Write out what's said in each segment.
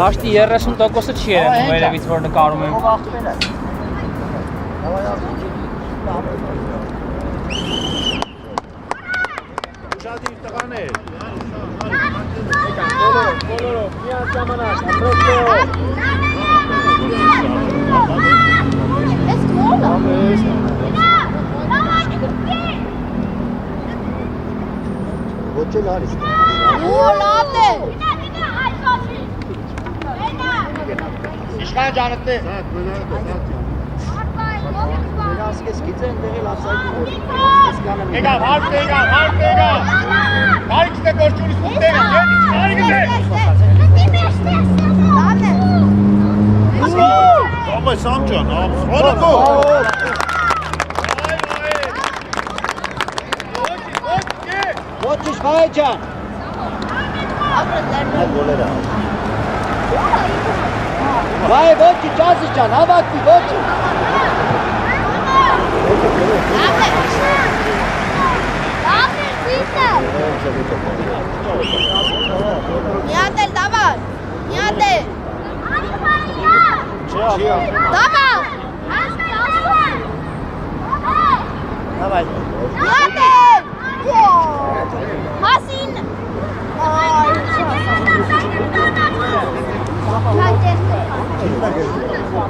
Դաշտի 30%-ը չի երևում երևից, որ նկարում եմ։ Ուշադիր տղաներ։ Բոլորով, միան ժամանակ, ապրոքով։ Ես գոլա։ Ոչ էլ արիս։ Լավն է։ Իշխան ջանըտե։ Ասկես գիծեն դեղել ասայդի։ Եկավ, հարկ եկավ։ Կարիքս է գործունից ուտ եկավ, կարիքս է։ Լավն է։ Ամայ Սամջան, հորակո։ Ոչ իշխայ ջան։ Վայ ոչի ճազի ջան, հավակվի ոչի։ Լավն է, սիրտը։ Միատ էլ, դավար, միատ էլ։ Դավար։ Давай։ Միատ էլ։ Հասին։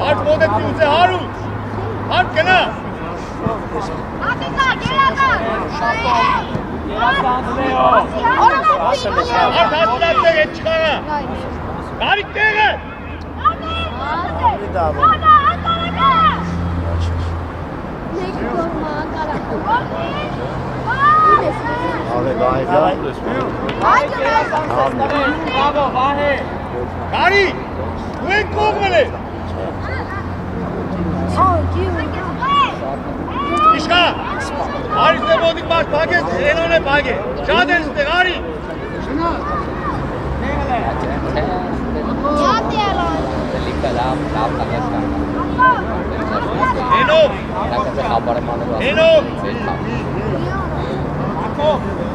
Հարկ մոդետի ուծե հարուց, հարկ կնա։ Ատիկա, գերակա։ Հարկ հասնատեղ էտ չխանա։ Կարիք տեղը։ Բրավո, վահե։ Կարիք, ու են կողմն է։ Իշխա, արիս է մոտիկ մաշ պագես, ենոն է պագե, շատ են ստեղ, արի։ Միատ էլ այն։ Ենով, Ենով։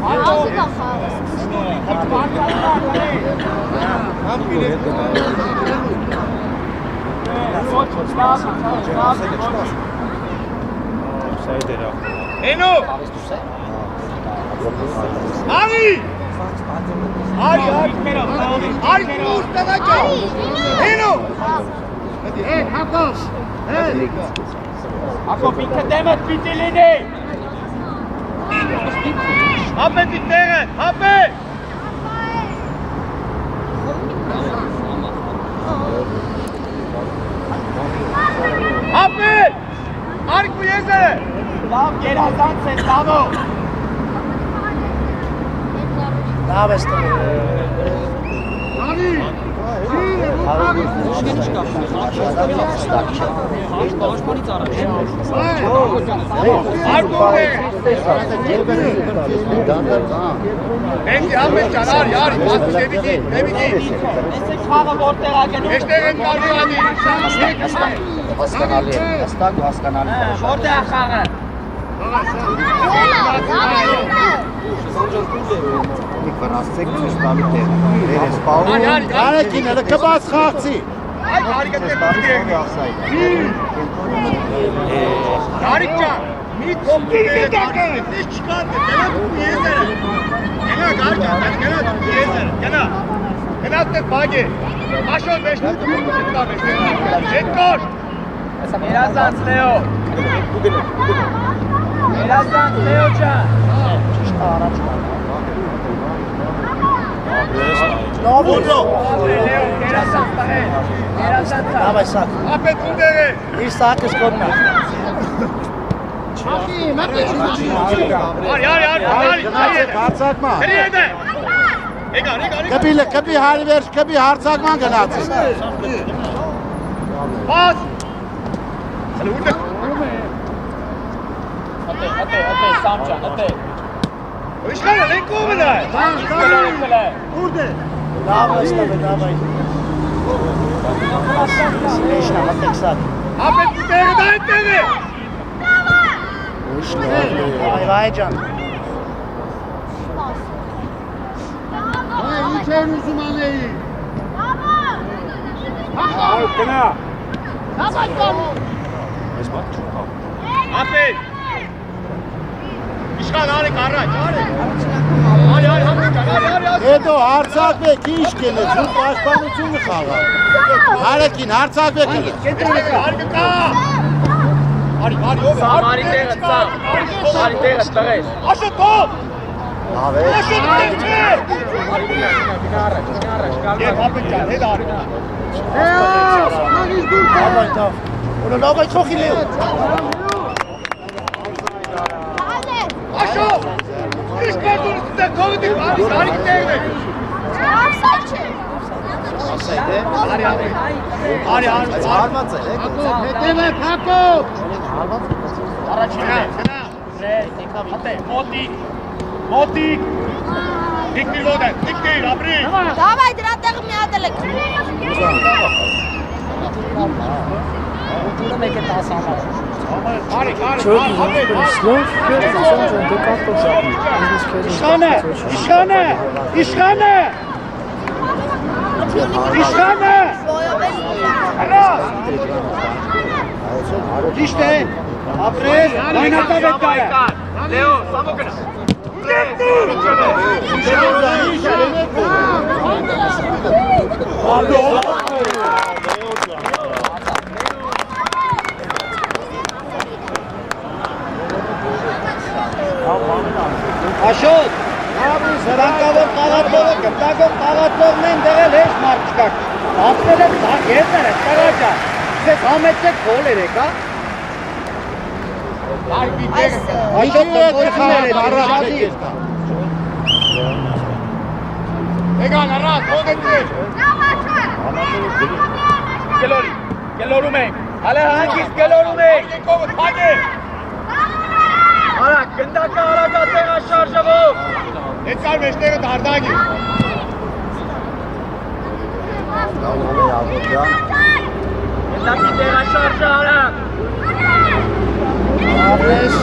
Ասիկա խաղս։ Ենով։ Արի։ Արի ուս տղաճա։ Ենով։ Հակոս։ Հակոբ ինքը դեմդ պիտի լինի։ Հապետի տեղը, հապետ։ Հապետ։ Արիք ու եզերը։ Լավ գերազանց է, լավո։ Լավ ես տղը։ Արի։ Պաշտպանից առաջ։ Արկուր է։ Էնքի հապետ ճան, արի, բասու դեմիքի։ Ես եք խաղը որտեղ ագենում։ Եշտեղ են կարվի անի։ Հասկանալի է, հստակ ու հասկանալի։ Որտեղ է խաղը։ Եք վրացեք ցույց տալու տեղ։ Դերես պահում։ Արեքին էլ կբաց խաղցի։ Այդ հարիկը տեղ Կարիք ջան, մի կոպտի տեղը կարիք ես չկան դե, գնա դու եզերը։ Գնա գարջան, գնա դու եզերը, գնա տեղ բագ է։ Աշոտ մեջտեղ դու կտկա մեջտեղ։ Չետ կոշ։ Երազանց Լեո։ Երազանց Լեո ջան։ Ճիշտ առաջ կա։ Լավ է։ Երազանց տղեր։ Երազանց։ Լավ է սակ։ Ապետ ունդեր է։ Իր սակը սկոտնա։ Հարցակման։ Հրի հետ է։ Եկա։ Կպի հարի վերջ, կպի հարցակման գնացի։ Պաս։ Հələ ուր է։ Ատե, Սամջան, ատե։ Իշխանը լեն կողմն է։ Ուր է։ Լավ է, լավ է։ Սնեշնա, մտեք սակ։ Ապետ ունդերը դա այդտեղ է։ Վայ ջան։ Ինչ են ուզում անեի։ Գնա։ Ապետ։ Իշխան արեք առաջ, արեք։ Արի, համոջան։ Հետո հարցակվեք, ինչ կելեց, ու պաշտպանությունը խաղա։ Հարեկին, հարցակվեք կելեց։ Արի կա։ Արի, ով է։ Սամարի տեղը, Սամարի տեղը տղեր։ Աշոտով։ Լավ է։ Աշոտով չէ։ Գնա Եվ ապետ ջան, հետ արի։ Լավ է, լավ։ Որը լավ է չոխի լեո։ Աշո։ Ինչ կատուրս դե կողդի արի տեղն է։ Արի։ Հարված է, Հետև է Հակոբ։ Առաջին է։ Մոտիկ։ Դիկնի ոտը, դիկնի, ապրի։ Դավայ դրա տեղը մի հատ էլ եք։ Արի։ Իշխանը։ Հələ։ Ճիշտ է։ Ապրես, լայնակավ է կարը։ Լեո, Սամո գնա։ Աշոտ, սրանկավոր կաղատլողը, կպտակով կաղատլողն են դեղել հեշ մարդ չկակ։ Ասվել եմ եզներ է, տղաճա, ձեզ համեցեք հոլ էր եկա։ Աշոտ տխորքներ է, առաջի։ Եկան առատ, հոգեցիր։ Գելորում ենք, հալե հանգիստ գելորում ենք։ Կողը թագ է։ Արակ, գնդակը արակա տեղա շարժվով։ Հետ կար մեջտեղը դարդագի։ Գնդակի տեղա շարժը արակ։ Ապրես։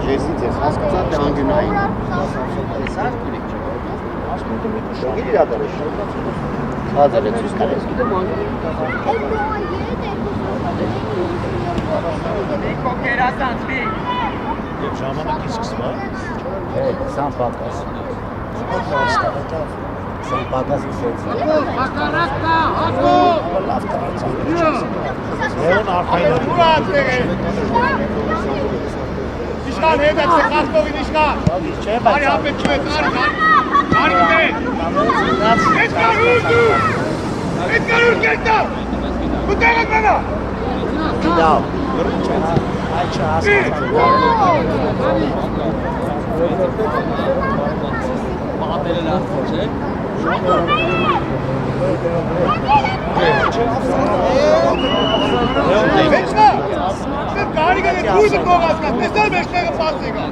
Ժեսից ես հասկացա թե անգնային։ Տեսար քունիկ չէ։ Ասմունքը մի շոգի դադարը շո։ Հազարը ցույց տալիս գիտեմ անգնային։ Նիկո կերասանցվի։ Եվ ժամանակի սկսվա։ Սամ պակաս։ Սամ պակաս իսեց։ Հակարակտա, հակով։ Լավ տարածա։ Եվն արխայնը։ Ուր ատեղ է։ Իշխան հետ է, կաստողին իշխան։ Արի ապետ չվեց, արի դե։ Հետ կար ուր դու։ Հետ կար ուր կերտա։ Ու տեղը կնա։ Լավ։ Այ Մահապերը լավ չէ։ Վեչնա։ Սև կարիգը դե դույզը կողած կա, տեսար մեջտեղը պաս եկա։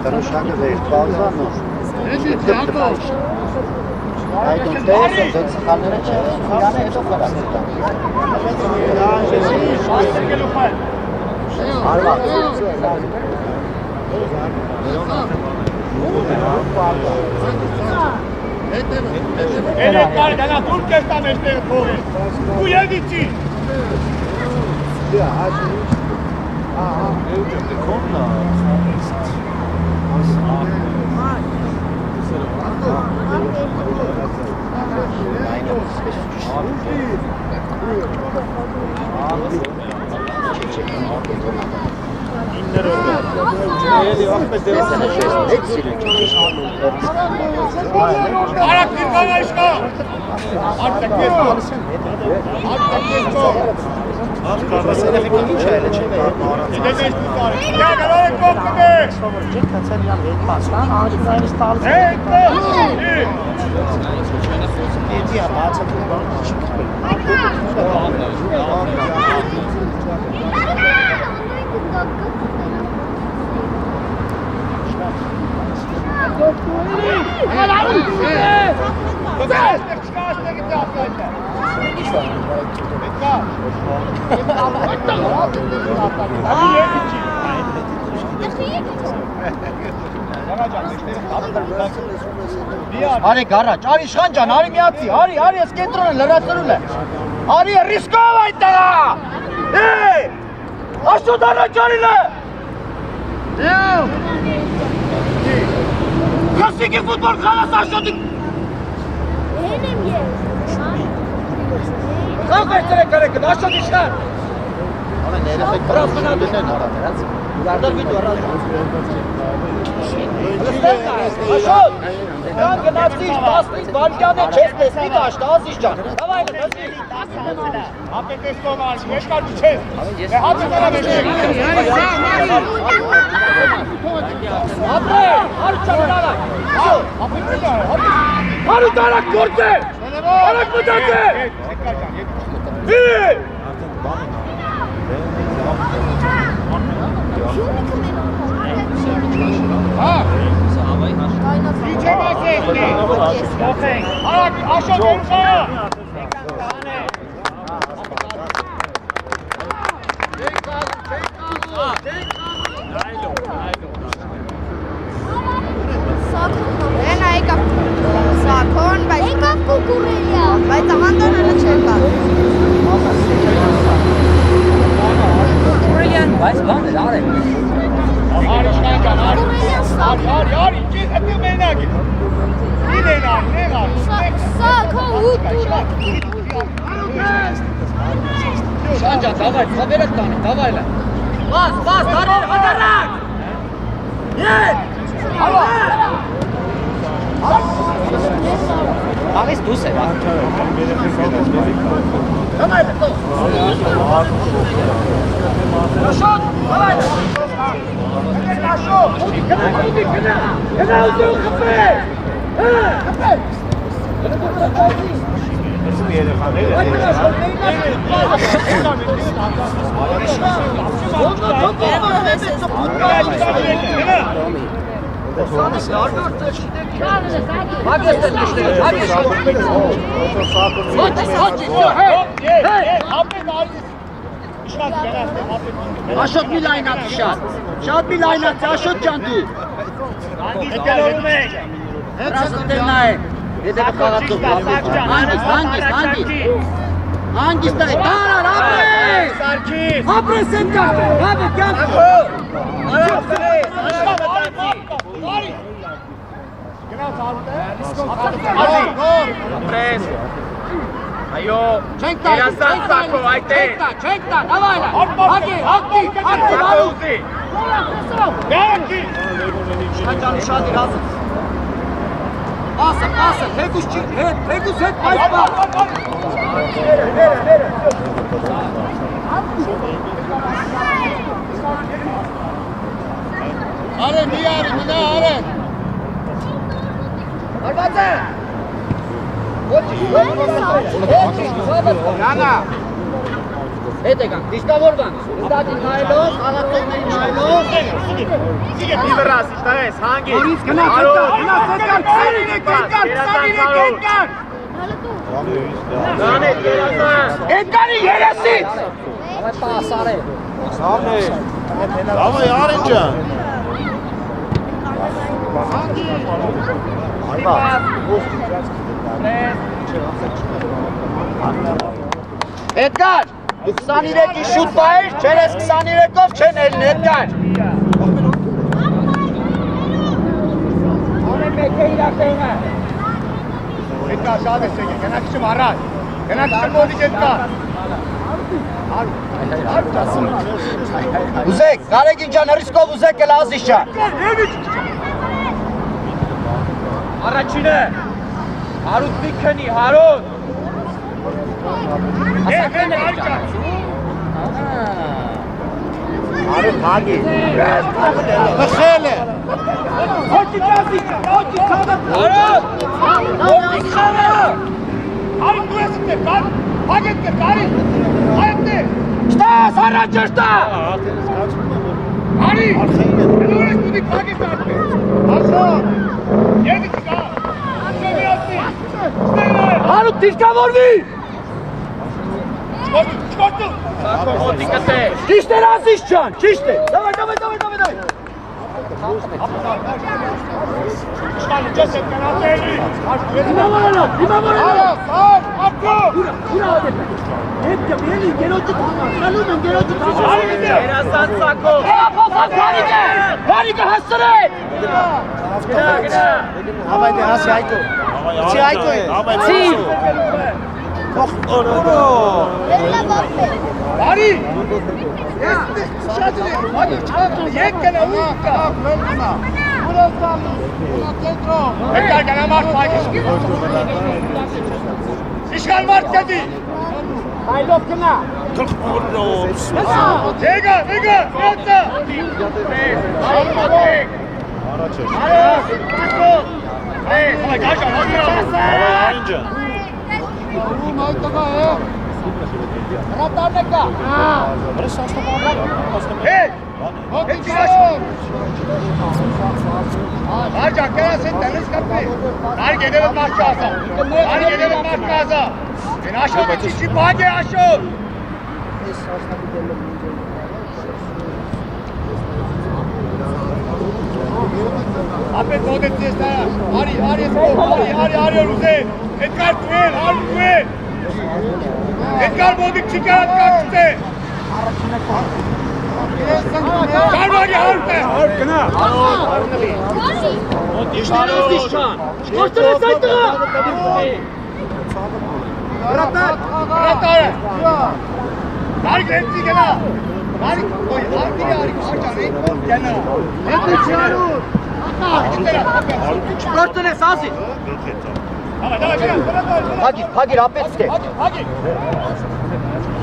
Տրշակը վեր բազան ու։ Էջի Հակով։ Այդ ու տես են ձեզ սխալները չէ։ Իրանը հետո խրասետա։ Արված։ Ele care de la turcă ăsta meșteră pove. Cu el dici. Arak bir bana işgal. Artık bir gol. Artık bir gol. Gideceğiz bu tane. Ya kadar gol gibi. Hey, Արի գարաջ, արի իշխան ջան, արի միացի, արի ես կենտրոն լրացրում է։ Արի ռիսկով այդտեղա։ Հեյ! Աշոտ առաջ արիլը։ Քասիկի ֆուտբոլ խաղաս Աշոտի։ Հեն եմ ես։ Խաղ երեք, Աշոտ իշխան։ Գարդար վիդեո առած։ Աշոտ, դան գնացի 15 վարկյան է, չես տեսնի դաշտ, ազիզ ջան։ Դավայ լսի։ Ապետ էստոմար, երկար չես։ Հապը դրա մեջ։ Ապրե, արի չանարա։ Ապետ դրա, հապը։ Արի տարակ գործե։ Արակ մտածե։ Հի! Իջե մասեստի։ Արակ, աշոտ ուրխա։ Հեն այկավ սակոն, բայց այկավ կուկուրելյա, բայց ահանդան հələ չեր կա։ Կուրելյան, բայց բան է, արեք։ Արի շնանջան, արի, կիզ հետը մենակ է։ Իրեն արի, Սակոն հուտուրը։ Շանջան, դավայ, խաբերակ տանի, դավայլը։ Բաս, դարեր, հադարակ։ Ետ, հալո։ Աղիս դուս է, դավայլը, տող։ Աշոտ, դավայլը։ Աշոտ, գնա ուզում խպե։ Խպե։ Աշոտ մի լայնացի շատ մի լայնացի, Աշոտ ջան դու։ Հենց տնա է, հետևը խաղացող, հանգիստ է, տարար, ապրես են կան, հավը կյանք։ Ապրես։ Այո, Չենք տա, չենք տա, նավայլա, հակի, բարուզի։ Գարակի։ Շանջանի շատ իրազը։ Ասը, թեկուս հետ այս բար։ Արեն, մի արի, մնա արեն։ Արված է։ Յանա։ Հետ եկան, դիշկավորվան, ուստատին նայելով, աղացողներին նայելով։ Մի վրաս, իշտարես, հանգի։ Որից գնաց եկան, Դանե, երազան։ Եկանի երեսից։ Ավայ պասար է։ Davay Arınca. Edgar! 23-ի շուտ բայր, չեն ես 23-ով չեն էլ ներկար։ Հետկա շատ ես եկել, գնակիչում առաջ, գնակիչում մոտիկ հետկա։ Ուզեք, Գարեգին ջան, հրիսկով ուզեք էլ ազիս ջան։ Առաջինը, հարուտ մի քնի, հարուտ։ Արու հագի։ Խել է։ Հոճի կազի ջան, հոճի քավը։ Հարուտ։ Հոճի քավը։ Արի դու ես դե, կար, հագետ դե, կարի, հայտ դե։ Շտաս, առաջ շտա։ Արի, դու ես դու դիք հագետ արտե։ Ասա, եդի կա, շեմի ատի, շտեյնը։ Հարուտ դիրկավորվի։ Չկոտու։ Սակո մոտիկը թե։ Ճիշտ էր ազիս ջան, ճիշտ է։ Դավայ։ Շանը ջես է կնատելի։ Դիմավորանա։ Ակո։ Ուրա ադեպ։ Հետք բելի գերոջը խալում են գերոջը Արի դե։ Երասան սակո։ Գարիգը հասցրել։ Գնա։ Հավայ դե հասի այկո։ Չի այկո է։ Չի։ Արի։ Ես շատ է, հագի չկա, եկ կնա ու կա։ Հետար կնա մարդ պայքիշ։ Իշկալ մարդ կդի։ Այլով կնա։ Եգա, եծա։ Արի մոտիկ։ Արի, գաշան, հագիրա։ Հրատարնեկա։ Հետ, հետ կրաշում։ Արջան, կրաս հետ տենես կպի։ Արի գեդևը մարդ կազա։ Արի գեդևը մարդ կազա։ Են աշոտը չիչի բակ է աշոտ։ Ապետ ոտեց ես նայա։ Արի ես կով, արի ուզեն։ Հետկար տուել, արի տուել։ Հետկար մոտիկ չի կարատ կար չուտե։ Կարվագի հարուտ է։ Հարուտ կնա։ Իշտարոս իշան։ Շկորտրես այդ տղա։ Հրատար է։ Արի գրեցի գնա։ Արի, արի, գնա։ Հետը չարուտ։ Շկորտրես ազի։ Հագիր, ապեց թե։ Հագիր։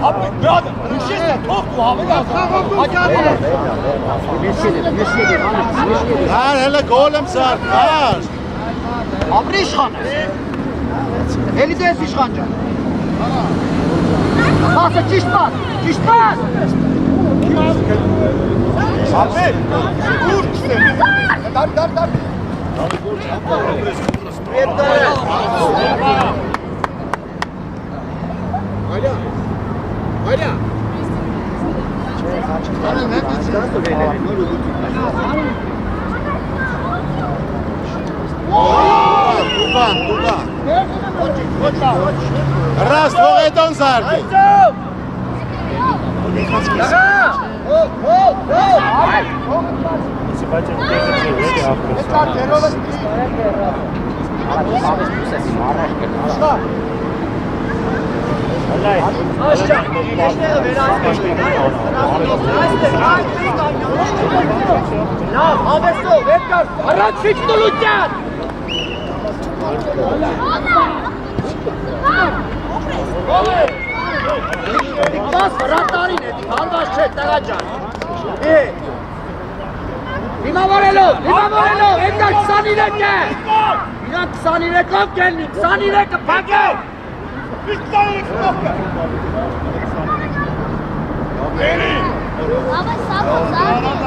Ապետ, բրադը, նշես է, թող դու հավելա։ Կար, հելը գոլ եմ սար, կար։ Ապրի իշխան է։ Էլի դես իշխան ջան։ Ասը ճիշտ պաս։ Ապետ, ուր չուտեմ։ Դար։ Այլյա։ Դուբան։ Ռաստ ողետոն զարգի։ Լավ, հավեսով, երկար, առաջ ֆիքտոլուտյան։ Դիկված հրատարին է, հանված չէ, տղա ջան։ Դիմավորելով, երկար 23 է։ Իրանք 23-ով կելնի, 23-ը պակել։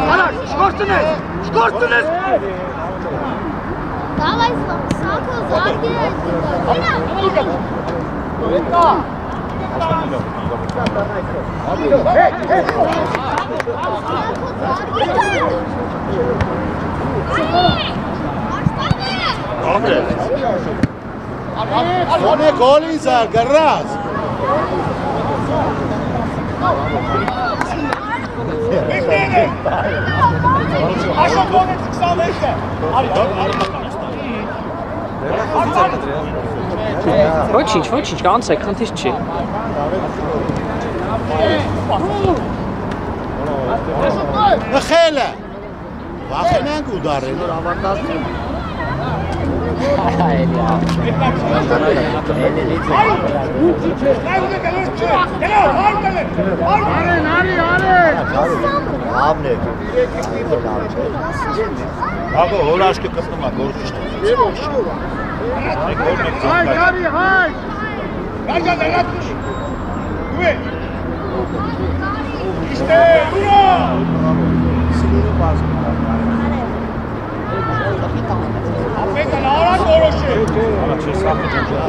Արակ, շկորտունես։ Давай, Сако, ззади. Ոնե գոլին զար, գրած։ Աշոտ ոնեց 26 է։ Ոչինչ, կանցեք, խնդիր չի։ Խելը։ Վախենանք ուդարել։ Լավն է։ Ագո հորաշկը կպնում է գործիչը։ Հայ, արի, հայ։ Գարգա դերատուշ։ Դուե։ Իստե, ուրա։ Ապետը լարան որոշ է։ Արա չէ սախը ճանճա։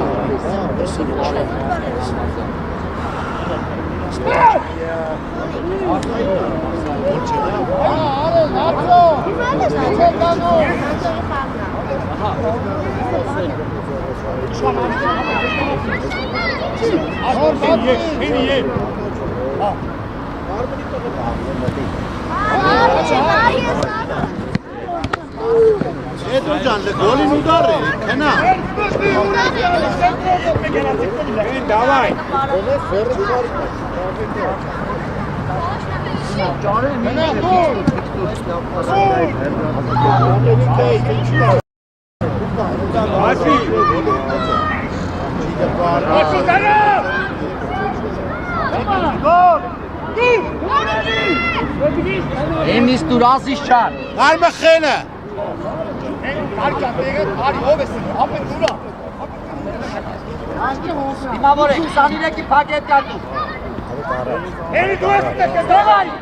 Edro can golün udarı. Kena. Давай. Εμείς դուրասից չան։ Արմը խելը։ Արի ով ես, ապետ ուրա։ Հիմավոր է 23-ի փակ հետ կատու։ Էլի դու ես տեկտավարի։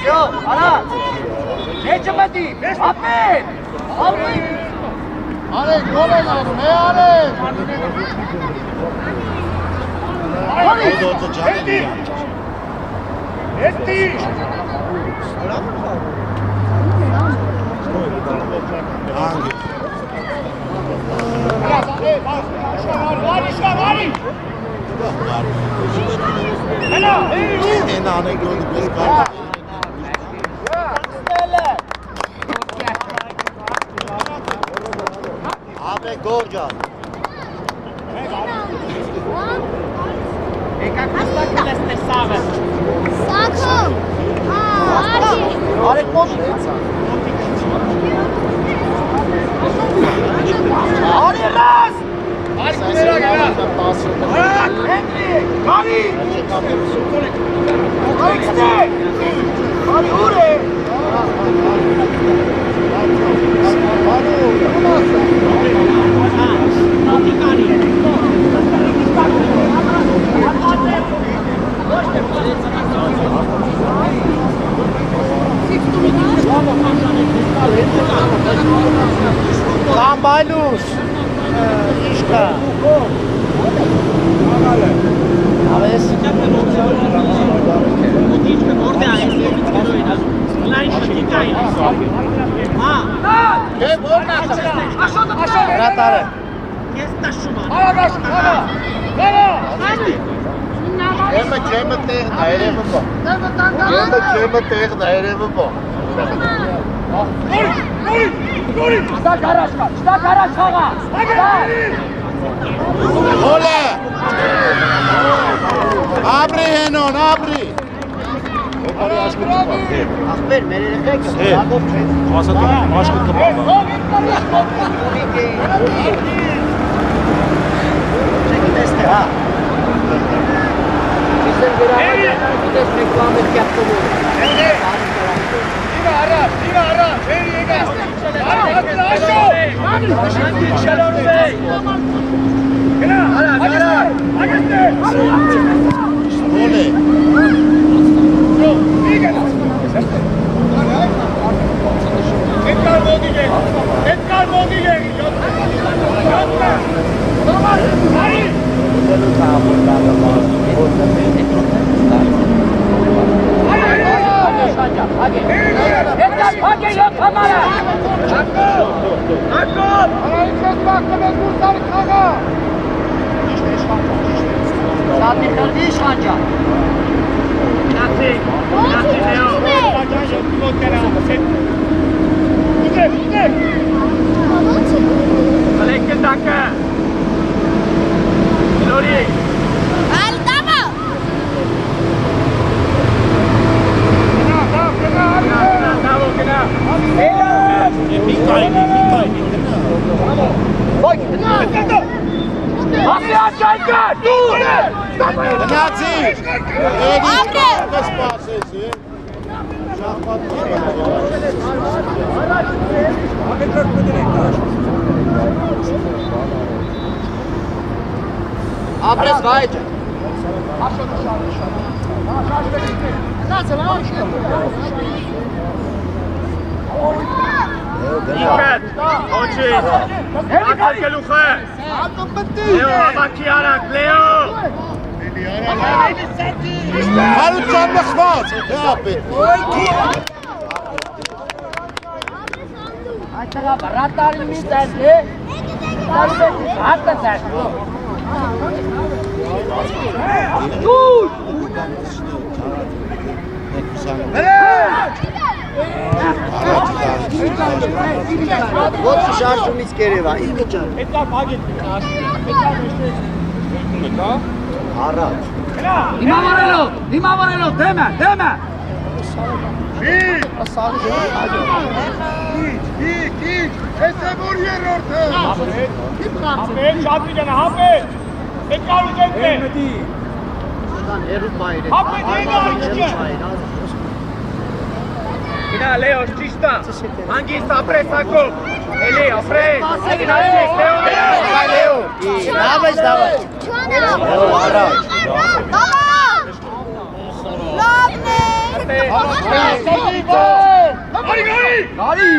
Yo, արա։ Եջը մտի, ապետ։ Ապետ։ Արեք, գոլ են արում, արեք։ Էտի։ Էտի։ Hangi? Arı. Hala, En ana gördük biz kaldık. Abi Gorca. Sakın. Hadi. Arek boş. Arı rast. Arı kumera gel. Henry. Kari. Karikste. Kari ure. Lambalus. İşte. Aves. Ratare. Ema cema tegen daireme po. Cema tegen daireme po. Sta garaj haga. Ole. Abri henon, abri. Ախպեր, մեր երեխեքը լագով չէ։ Ասատում, մաշկը կպապա։ Չեք տեսնե, հա։ Չիսեն գրավաճան, ուտես մեկ լամետ կյապտովում։ Իվա արա, վերի եկա։ Գնա, ագեստե։ Ole. Edgar Modige. Շատի խրդի իշխան ջան։ Գնացի Լեո։ Ալեկե տակը։ Լորի։ Ալտամա։ Գնա։ Ասի աչայկա, դուր։ Գնացի։ Ապրե։ Սպասեցի։ Ապրես վայ ջան։ Իքետ, ոչի։ Ակարկելուխ է։ Լեո, ամակի արակ, Լեո։ Հարության մխված, թե ապետ։ Այդտեղա բրատարի մի տեսլի։ Հատը տեսլի։ Դուր։ Ոչ շարժումից կերևա, ինքը ջան։ Առաջ։ Դիմավորելով, դեմը։ Այս է որ երորդը։ Հապել, շատվի գնա, հապել։ Այդ կարուկ ենք է։ Հապել, դինա, իչը։ Գնա, Լեո, ճիշտա։ Հանգիստ ապրես ակով։ Էլի, ապրես։ Լեո։ Դավայ։ Լեո առաջ։ Լավն է։ Գարի։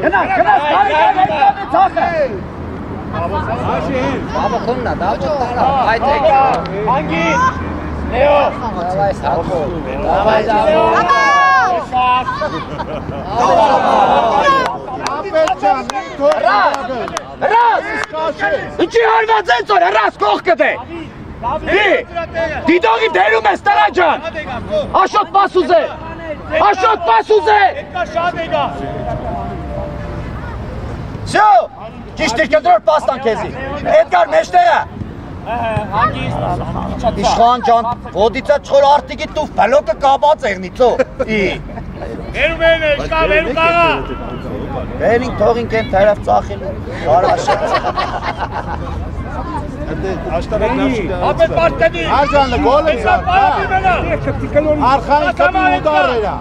Գնա, գարի ցախը։ Բաբա քոննա, դավճ տարա։ Այդ է։ Հանգիստ։ Լեո։ Դավայ։ Հրաս! Ինչի հարված են ծոր, հրաս կողքը դե! Դիդողի դերում ես տրա ջան! Աշոտ պաս ուզե! Աշոտ պաս ուզե! Շո! Ճիշտ իր կտրոր պաստան քեզի! Էդգար մեջտեղը! Իշխան ջան, ոտիցա չխոր արտիկի տուվ բլոկը կաբած եղնիցո! Վերում են, իշկա, վերում կաղա։ Վերին թողինք են թերավ ծախելու, բարաշած։ Ապետ պարտենի։ Աջանը գոլ է Եսակ բարապի մենա։ Արխային կպի ուդար էրա։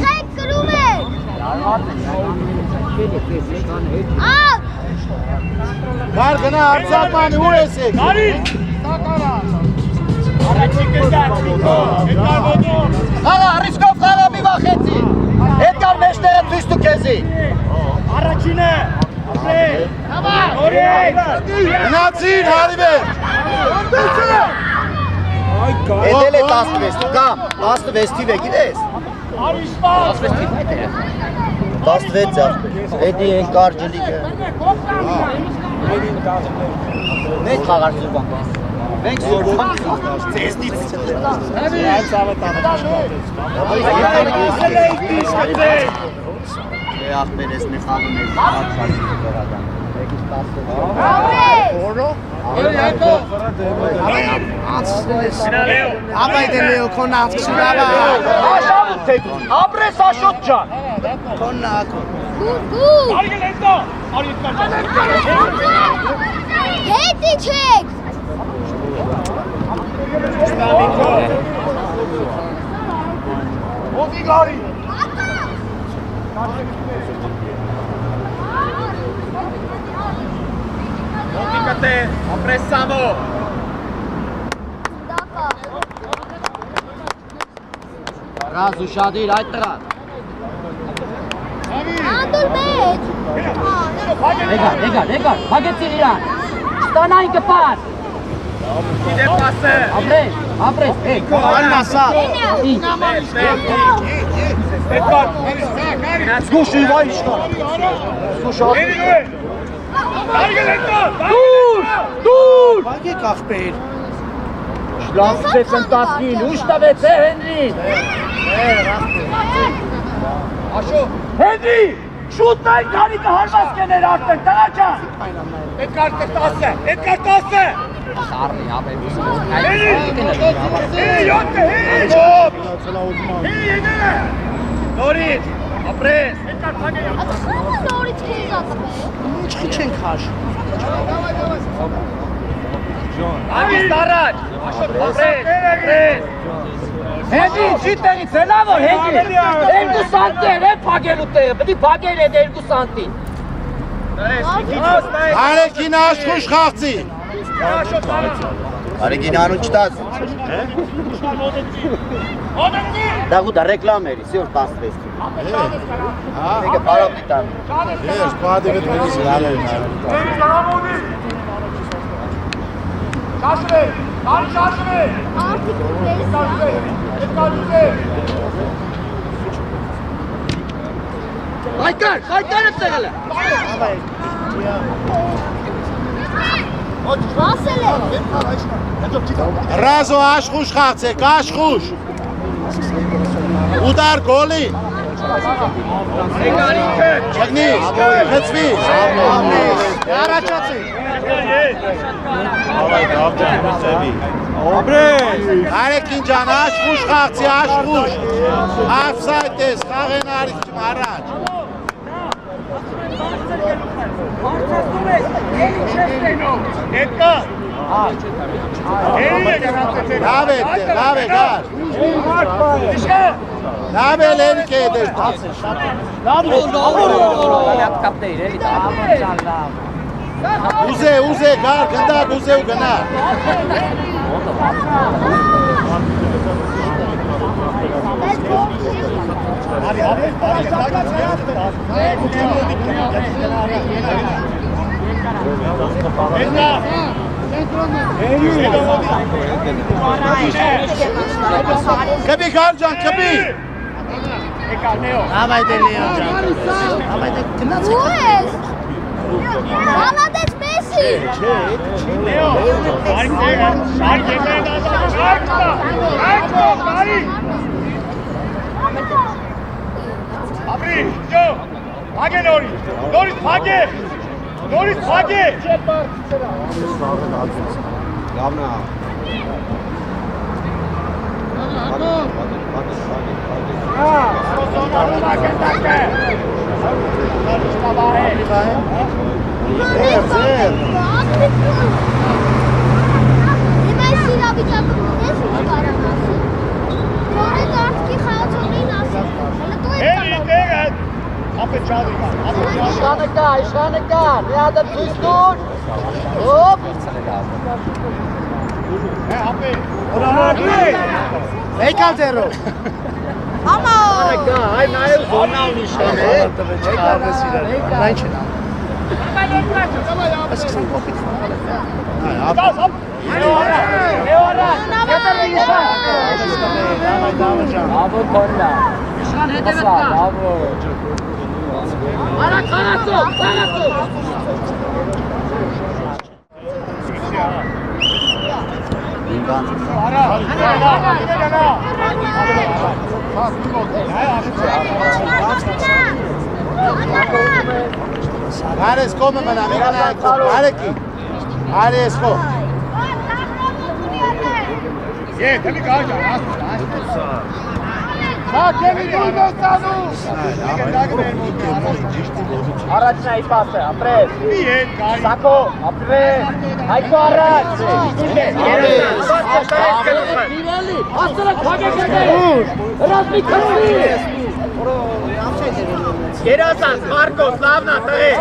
Ղեք կրում եք։ Աղ։ Գար գնա արցապանի ուր ես եք։ Կարի։ Առաջի կնդար, Էդգար ոտում։ Խաղա, ռիսկով խաղա մի վախեցի։ Էդգար մեջտեղը թույս դու քեզի։ Առաջին է, ապրել։ Նորի։ Գնացին, հարիվեր։ Էդել է 16, կամ 16 թիվ է գիտես։ Արիշպան։ 16 աղբեր, էդի են կար ջլիկը։ Մեծ խաղար զուրբան։ Մենք զուրբան ձեզնից աղբեր ես մի խաղում ես Ապայդ է լեո, կոն ացքշու լավա։ Աշավուտ թեգու, ապրես աշոտ ճան։ Կոնն ակո։ Գուր։ Արի գնեստո։ Արի Հետի չեք։ Ոտի գարի։ Ոտի կտե, ապրես սամո։ Ռազ ու շադիր այդ տղան։ Անդուր մեջ։ Էգար, հագեցիր իրան։ Ստանային կպաս։ Գիտե պասը։ Ապրես, Անն ասա։ Էդգար։ Զգուշի վայ իշխան։ Էրի նույն։ Դուր! Բագեք աղբեր։ Շլամցեց ընտասկին, ուշ տվեց է Հենրին։ Աշո։ Հենրի, շուտ նայն կարիկը հարմաս կեներ արդեն, տղա ճան։ Էդ կարկը 10 է, էդ կար 10 է։ Սարնի ապետուս։ Հերի 7 է, հերի։ Հերի եները։ Նորից, ապրես։ Նորից քեզած է։ Ինչ չենք հաշ։ Անգիստ առաջ, ապրես։ Հենջի, ինչի տեղից է լավ որ հենջի։ 2 սանտեր է պագելու տեղը, պտի պագել է 2 սանտի։ Արեքին աշխուշ խաղցի։ Արեքին անուն չտաս։ Դա գուտա ռեկլամ երի, սյուր տասվես։ Եկը պարապի տան։ Ես պադիվը դվերիս լալեր։ Շաշրե, կարի շաշրե։ Արդիկ ուղես Հայկար է տեղել է։ Ասել է։ Ռազո աշխուշ խաղցեք, աշխուշ։ Ուդար գոլի։ Չգնիս, խծվիս։ Առաջացի։ Արեքին ջան, աշխուշ խաղցի, աշխուշ։ Աֆսայդ ես, խաղեն արիքիմ առաջ։ Էդկա։ Լավ է, գար։ Լավ է լերիք է դեր։ Ուզե, գար, գնդակ, ուզե ու գնա։ Կբի գար ջան, կբի։ Ավայդե Լեոն ջան։ Ավայդե գնաց։ Ուղես։ Մալադես Մեսի։ Լեո, արի տեղը, շարք եկել դազա, շարք կարի։ Ապրի, ջո, հագե նորից հագե։ Լավնա։ Հիմա սիրավիճակը ես ու կարանասի։ Թորը դարձքի խաղացողին ասի։ Հերի տեղը, ապետ շադի կա, Իշխանը կա, մի հատը ցույց տուր։ Հոպ։ ապետ։ Եկա ձերով։ Ամա։ Կա, այ նայ զոնա ունի իշխան է։ Չկարես իրար։ Նայն չնա։ Այս 20 կոպիտ խաղալ է։ Լեորա, գետը իշխան։ Դավը ջան։ Աբո կոննա։ Իշխան հետևդ կա։ Աբո։ Արա քանացո։ Արես կոմը մնա, մեղանա արեկի, արես կոմ։ Թեմի կար ջան, Թեմի դույն ես տանում։ Առաջնայի պասը, ապրես։ Մի հետ կարի։ Սակո, ապրես։ Հայկո առաջ։ Աստրակ հագեք հետեր։ Հրասմի քրսի։ Երասանց, Մարկոս, լավնա տղե։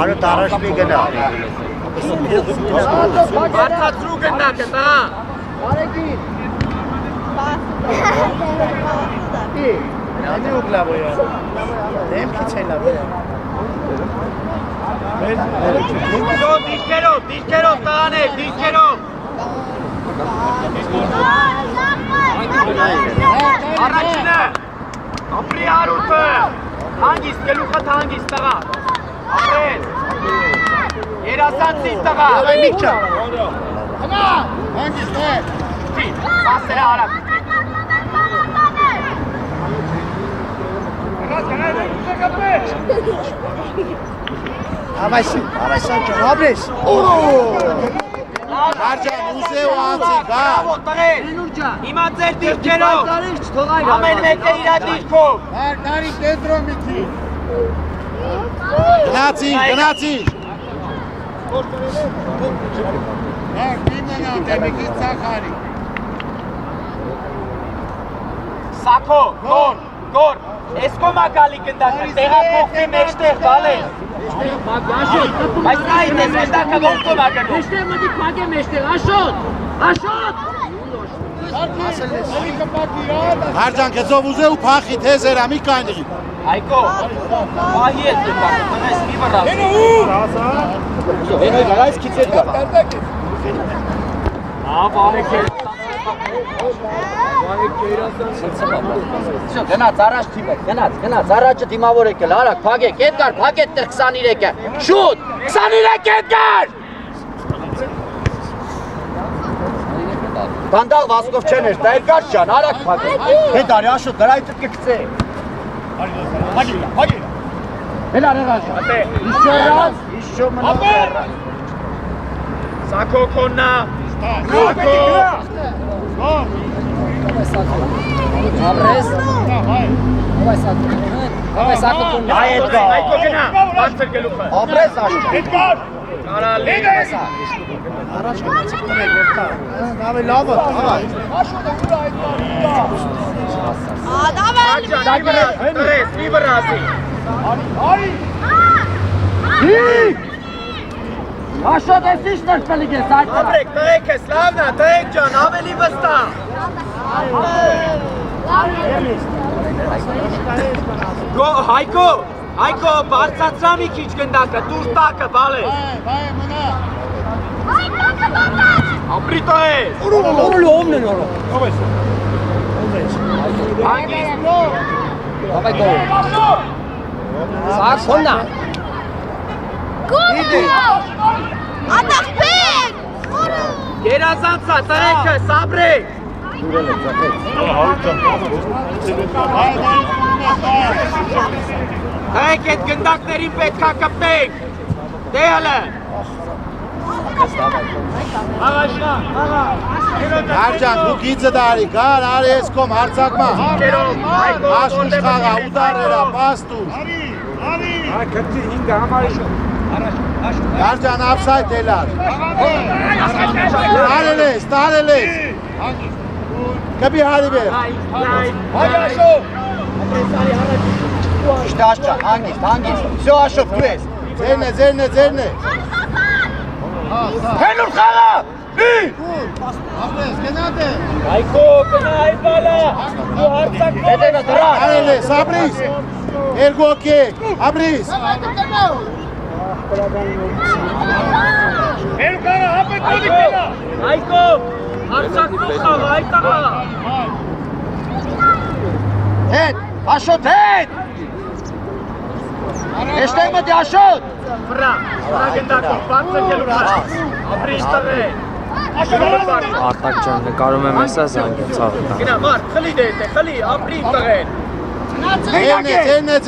Արդ առաջ մի գնա։ Արդացրու գնդակը, տղա։ Արեգին։ Հանդի ուգլավ ոյա։ Դեմքի չելավ է։ Դիշկերով, տղաներ, դիշկերով։ Առաջինը, ապրի հարութը։ Հանգիստ, գլուխը հանգիստ տղա։ Ապրես։ Երասանցի տղա։ Միքչա։ Հանգիստ է։ Պասերը արավ։ Ավայ Սանչո, ապրես։ Աջան ուզե ու անցի գա։ Հիմա ձեր դիրքերով։ Ամեն մեկը իր դիրքով։ Դարի կենտրոնիցի։ Գնացի։ Դիմենա դեմիկի ցախարի։ Սակո, գոր։ Էսկոմա գալի գնդակը, տեղափոխվի մեջտեղ բալես։ Բայց նայդ ես մեջտակը ոնքոմա գնում։ Մեջտեղ մտիկ մագե մեջտեղ, Աշոտ։ Աջան կեզով ուզե ու փախի թեզերա մի կանիղի։ Հայկո, պահի ես դու բակը, տնես մի վրավ։ Վենոյ գարայս քիծեր գա։ Գնաց առաջ թիմը, գնաց առաջը դիմավոր եկել, արագ փագեք, Էդգար, փագեք տեղ 23-ը։ Շուտ, 23 Էդգար։ Բանդալ Վասկով չեն էր, դա Էդգար ջան, արագ փագեք։ Հետ արի Աշոտ, դրայ դեպք կգցե։ Հել արեղան ջան։ Իշո մնա։ Սակո կոննա։ Ապրես։ Այ Էդգար։ Հայկո գնա, բարձր գլուխը։ Ապրես Աշոտ։ Էդգար։ Կարալի։ Առաջ գնացիք տրեք երթա։ Ավելի լավ է, ավայ։ Տրես, մի վրազի։ Աշոտ ես ինչ նրպելիք ես այդ տրա։ Ապրեք, տրեք ես, լավն է, տրեք ջան, ավելի վստահ։ Հայկո, բարձացրա մի քիչ գնդակը, դուր տակը, բալես։ Ապրի տես։ Հանգիստ։ Ավայ գոհ։ Սակ հոննա։ Ատախպեք! Գերազանցա, տրեքը, սաբրեք։ Տրեք էդ գնդակներին պետքա կպտեք։ Դե հլը։ Աջան դու գիծը դարի, գար արի ես կոմ հարցակմա։ Աշուշ խաղա, ուդարերա, պաստուշ։ Աջան ապսայտ էլար։ Տարել ես։ Կպի հարի բեր։ Իշտե Աշճան, հանգիստ։ Всё Աշոտ դու ես։ Ձերն է։ Հենուր խաղա։ Հայկո, կնա այ բալա։ Դու հարցակով Հետևը դրան։ Տարել ես, ապրիս։ Երկու օքեք, ապրիս։ Հայկո, հարցակով խաղ, այ տղա։ Հետ, Աշոտ հետ։ Էստեղ մտի Աշոտ։ Վրա գնդակով, բարձր գելուրա։ Ապրիս տղեք։ Արտակ ջան, նկարում եմ էսա զանգեցավ։ Գնա, մարդ, խլի դետ է, խլի, ապրի տղեն։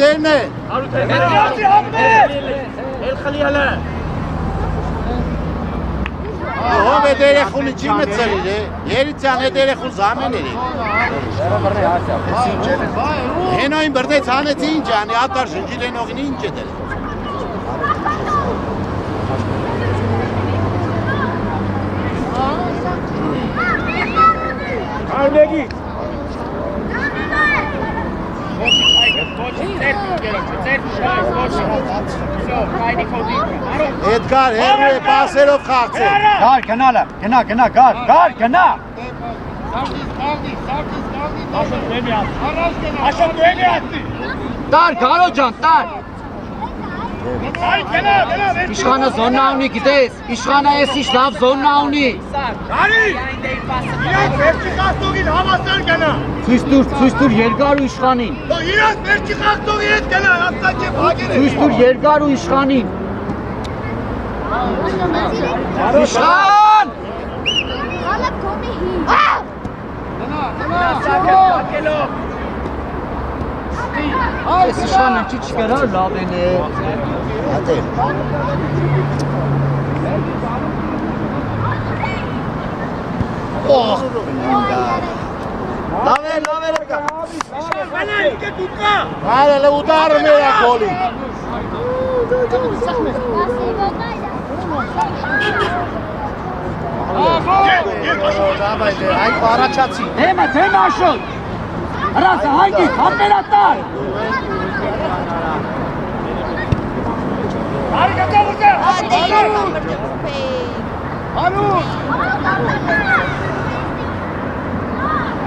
Ձերն է։ Հարութ է, էլ խլի հլը։ Հով է դերեխունի չի մծրիր է, երիցյան է դերեխուն զամեն էրի։ Հենոյին բրդեց հանեցի ինչ անի, ատար շնջիլ ենողին ինչ է դեր։ Արնեգի։ Էդգար, հերու է պասերով խաղցել։ Գար, գնալը, գնա, գար, գնա։ Աշոտ դու էլի ատի։ Տար, Գարո ջան, տար։ Արի գնա, Իշխանը զոննա ունի, գիտես, իշխանը ես ինչ լավ զոննա ունի։ Արի։ Իրանց վերջի խաղթողին հավասար գնա։ Ցույց տուր երկար ու իշխանին։ Իրանց վերջի խաղթողի հետ գնա, ապտակե բագերը։ Ցույց տուր երկար ու իշխանին։ Իշխան! Այս իշխանը չի չկերա լավ են է։ Հատեր։ Օհ, Լավ է կա։ Վանան կե դուկա։ Հայրը ուդարը մերա գոլի։ Այդ առաջացի։ Թեմը աշոտ։ Հրացը հայգի, հապերատար։ Արի գտա ուտե։ Հարուն։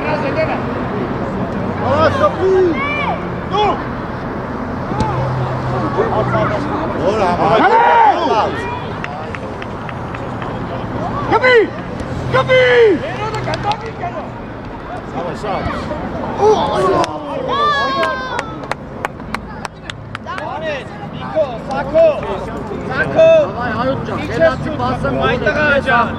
Ռազեգենա։ Ասապի։ Դու։ Որ համարը։ Կպի։ Երոդը կտակի կենո։ Սավասավ։ Սակո։ Այ հարուտ ջան, դերացի բասը Մայտաղա ջան։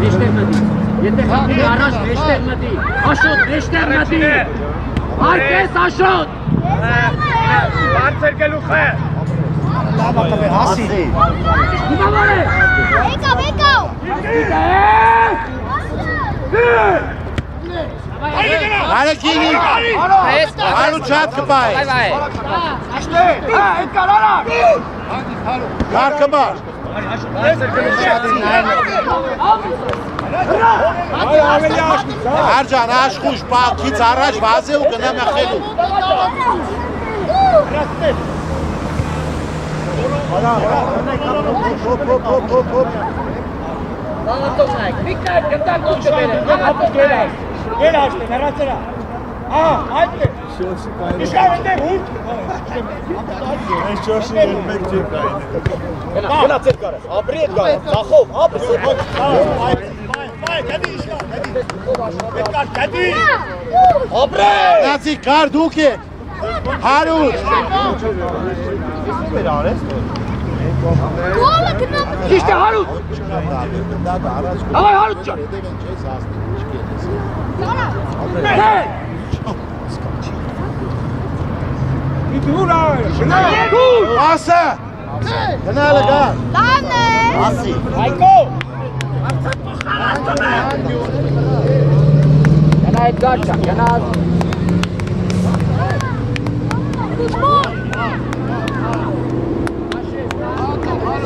Մեջտեղ մտի։ Եթե խաղի առաջ մեջտեղ մտի։ Աշոտ մեջտեղ մտի։ Այդպես աշոտ։ Բարձր գլուխ է։ Լավա տվե հասի։ Դիմավոր է։ Արի գնա։ Հայրը կինի։ Հայրու չատ կպայ։ Այդ կարարա։ Կարկը բար։ Արջան աշխուշ պալքից առաջ վազե ու գնա մխելու։ Gel açtı, Meratsera. Aha, haydi. İşaretle vur. Գնա ծեր կարը, ապրի այդ կարը, ծախով, ապրի։ Vay, kedi işgal, kedi. Bekar, kedi. Ապրի։ Նացի կար դուք եք։ Հարուտ։ Ճիշտ է հարուտ։ Ավայ հարուտ ջան։ Ասա։ Գնալը գար։ Լավն է։ Ասի։ Հայկո։ Գնա այդ գար ջան, գնա։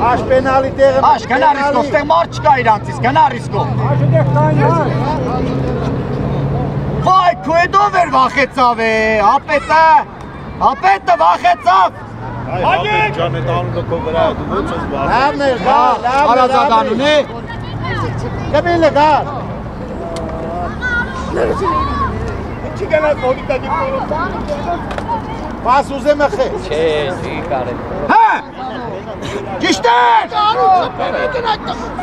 Աշ պենալի տեղը։ Աշ գնա ռիսկով, ստեղ մարդ չկա իրանցից, գնա ռիսկով։ Վայ, քույդով էր վախեցավ է, հապետը վախեցավ։ Լավն է գար, Արազագանուն է։ Կմիլը գար։ Չի գնաց հոդիկա դիպորը։ Պաս ուզե մխե։ Չէ, չի կարել։ Հա։ Ճիշտ է։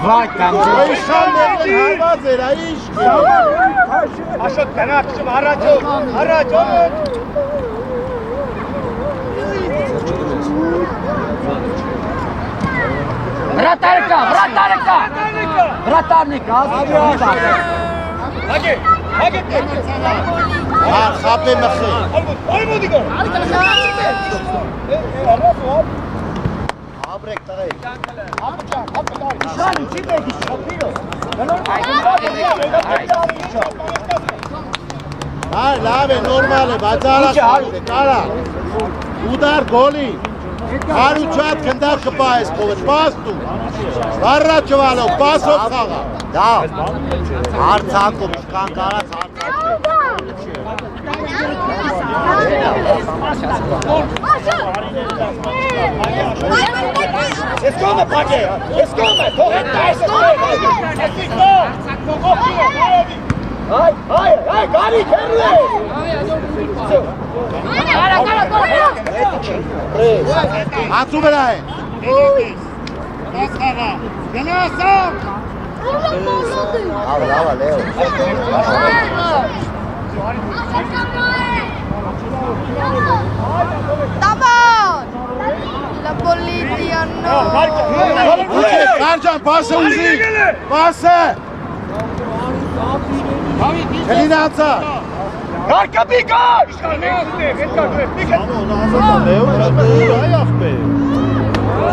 Վայ, կամ Իշխաններն հարված էր, այիշ։ Աշոտ գնա, քշում առաջ։ Վրատարը կա։ Հագե։ Հար, խապե մխե։ Այմոդիկո։ Աբրեք տղեի։ Շանի, չի պետք է շապիրո։ Հայ, լավ է, նորմալ է, բայց արասպարուր է, կարա։ Ուդար գոլի։ Հարու չատ կնդար կպա ես կովետ, պաս դու։ Վարրա չվալով, պասով խաղա։ Դա, հարցակում, շկան կարած Ես կոմը պակե, ես կոմը, թողետ դա ես կոմը։ Հայ, գարի, քերու է։ Հացու վրա է։ Գնա սամ։ Ալա, Լեո։ Տաբան։ La politia no։ Կարջան, պասը ուզի։ Պասը։ Հելինացա։ Կարկապի կար։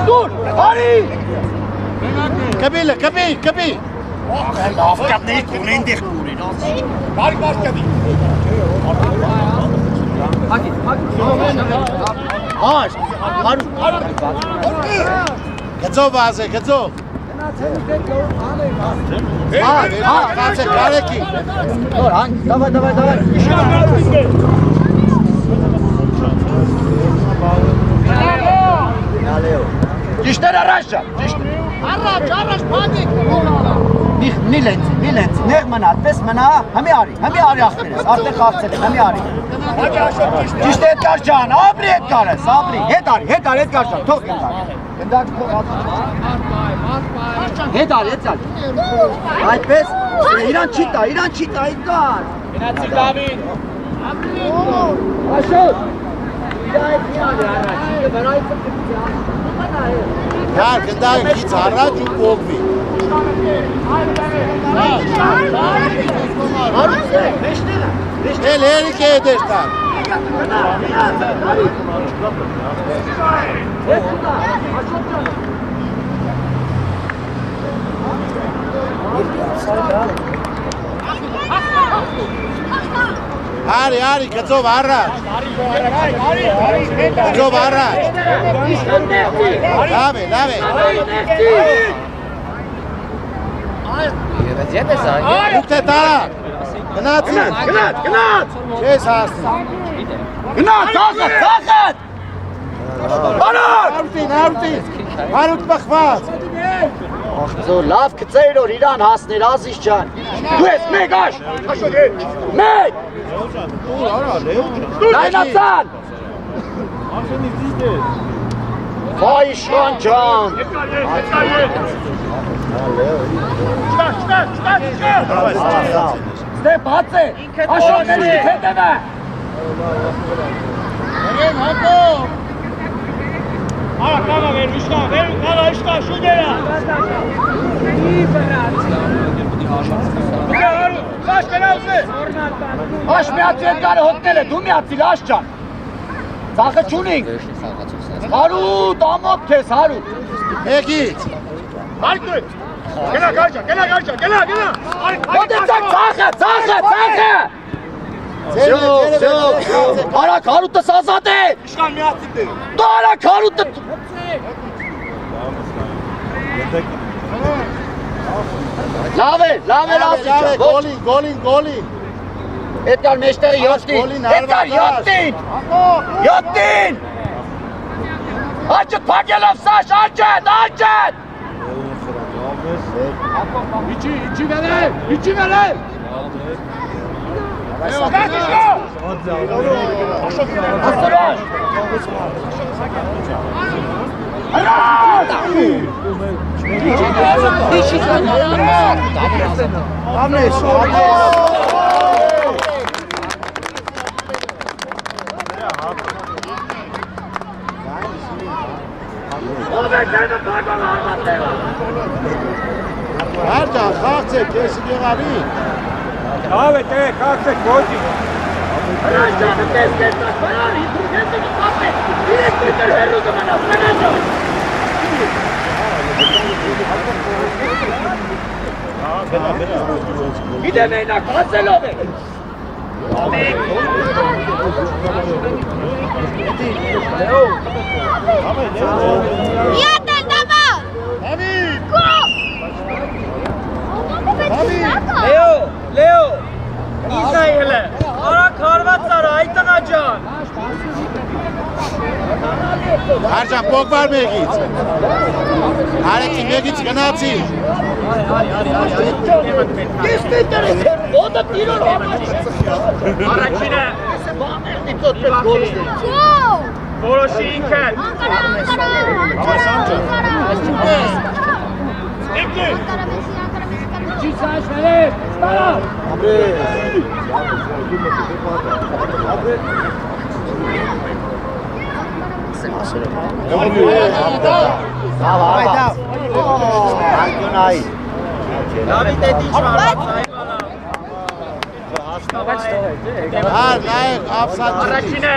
Դուր, հարի։ Կբիլը, կբի։ Ավկատների կունեն դեղ կուրին։ Բարի։ Հաշ, Գծով վազե, գծով։ Կացե կարեկի։ Դոր, հանգ, դավայ։ Նալեո։ Ճիշտեր առաջ ճա, ճիշտ։ Առաջ, պադիկ։ Մի լենց, նեղ մնա, պես մնա, հմի արի աղբերես, արդեն խաղցել եմ, հմի արի։ Ճիշտ է Էդգար ջան, ապրի Էդգարս, ապրի, հետ արի Էդգար ջան, թող հետ արի։ Այդպես, իրան չի տա, Էդգար։ Գնացի Դավիթ։ Աշոտ, իրա հետ մի արի առաջ, ինքը վրայից Կար, գնդակ քիչ առաջ ու կողմի։ Էլ հերիք է դեշտան։ Արի, գծով առաջ։ Գծով առաջ։ Լավ է։ Ուկտ է տարա։ Գնացի։ Գնաց։ Չես հասնի։ Գնաց, ծախդ։ Արդ։ Հարուտ բխված։ Ախծո, լավ կծեր որ իրան հասներ, Ազիզ ջան։ Դու ես մեկ աշ։ Մեկ։ Լայնացան։ Վայ իշխան ջան։ Ստեպ հաց է, աշոտների հետև է։ Աշ միացի Էդգարը հոտնել է, դու միացիլ աշ ջան։ Ծախը չունինք։ Հարուտ, ամոտ քեզ, հարուտ։ Եկից։ Գնա։ Ոտեցակ ծախը։ Արակ հարուտս ազատ է։ Իշկան միացի դե։ Դու արակ հարուտը։ Լավ է, Ազիզ ջան։ Գոլին։ Էդգար մեջտեղը Գոլին յոթին։ Աչդ պակելով Սաշ, աչդ։ Իջի վերել։ Աստրոש։ Հարջան, խաղցեք, կեսի գեղավի։ Լավ է, խաղցեք, ոչի։ Հրաշանը տես կերտած, բրան, հիտրուգենցը կապ է, 3 մետր հեռու կմնաս, մնաճան։ Գիտեմ էնակ, հացելով է։ Յատել դամա։ Լեո, Իսրայել է, արակ հարված ծարա, այ տնա ջան։ Հարջան, պոգվար մեղից։ Հարեկի մեղից գնացի։ Առաջինը որոշի ինքը Դավիթ էդի չարած առաջինը